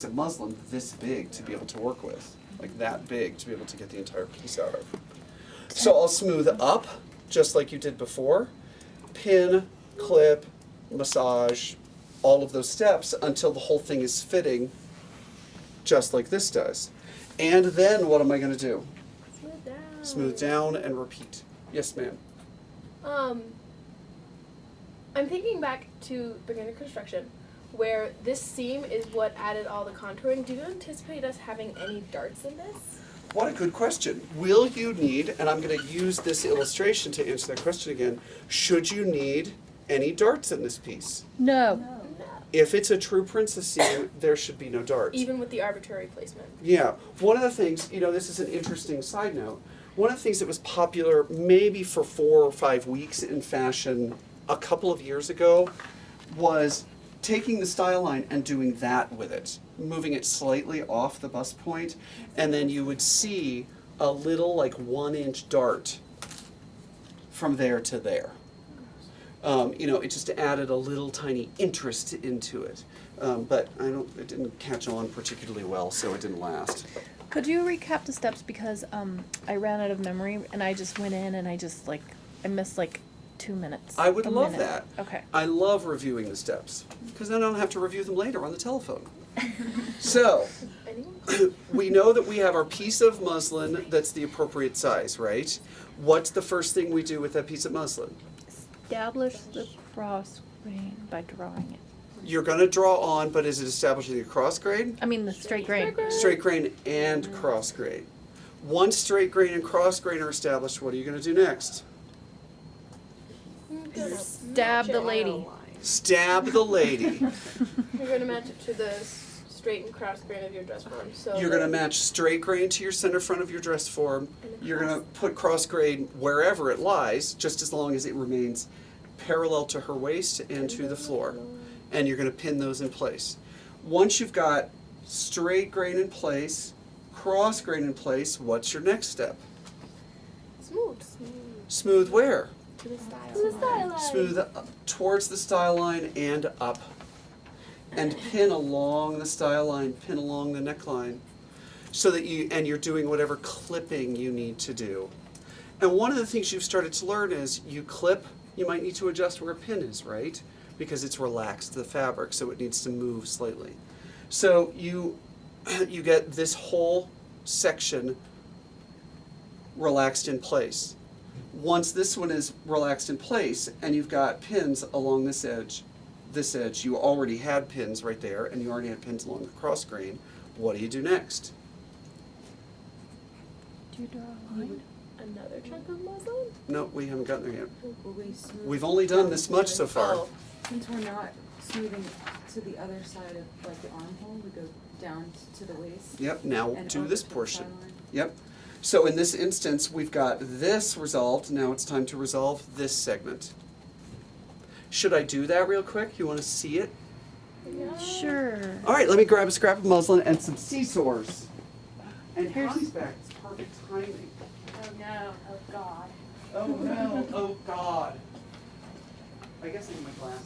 of muslin this big to be able to work with, like that big to be able to get the entire piece out of. So I'll smooth up, just like you did before. Pin, clip, massage, all of those steps until the whole thing is fitting just like this does. And then what am I going to do? Smooth down. Smooth down and repeat. Yes, ma'am. I'm thinking back to beginner construction, where this seam is what added all the contouring. Do you anticipate us having any darts in this? What a good question. Will you need, and I'm going to use this illustration to answer that question again, should you need any darts in this piece? No. No. If it's a true princess seam, there should be no darts. Even with the arbitrary placement. Yeah. One of the things, this is an interesting side note. One of the things that was popular maybe for 4 or 5 weeks in fashion a couple of years ago was taking the style line and doing that with it, moving it slightly off the bust point, and then you would see a little like 1-inch dart from there to there. It just added a little tiny interest into it. But it didn't catch on particularly well, so it didn't last. Could you recap the steps, because I ran out of memory and I just went in and I missed 2 minutes. I would A love minute. that. Okay. I love reviewing the steps, because then I don't have to review them later on the telephone. So, Anyone? we know that we have our piece of muslin that's the appropriate size, right? What's the first thing we do with that piece of muslin? Establish the cross grain by drawing it. You're going to draw on, but is it establishing the cross grain? I mean the straight grain. Straight grain and cross grain. Once straight grain and cross grain are established, what are you going to do next? Stab the lady. Stab the lady. You're going to match it to the straight and cross grain of your dress form. So You're going to match straight grain to your center front of your dress form. You're going to put cross grain wherever it lies, just as long as it remains parallel to her waist and to the floor. And you're going to pin those in place. Once you've got straight grain in place, cross grain in place, what's your next step? Smooth. Smooth where? To the style. To the style line. Smooth towards the style line and up. And pin along the style line, pin along the neckline. So that you're doing whatever clipping you need to do. And one of the things you've started to learn is you clip, you might need to adjust where a pin is, right? Because it's relaxed the fabric, so it needs to move slightly. So you get this whole section relaxed in place. Once this one is relaxed in place and you've got pins along this edge, you already had pins right there and you already had pins along the cross grain, what do you do next? Do you draw a line? Another chunk of muslin? No, we haven't gotten there yet. Will we smooth We've only done this much so far. Oh. Since we're not smoothing to the other side of like the armhole, we go down to the waist. Yep, now and do over this to the portion. sideline. Yep. So in this instance, we've got this resolved. Now it's time to resolve this segment. Should I do that real quick? You want to see it? Yeah. Sure. All right, let me grab a scrap of muslin and some scissors. And Here's- Connie's back. It's perfect timing. Oh no. Oh god. Oh no, oh God. I guess I need my glasses.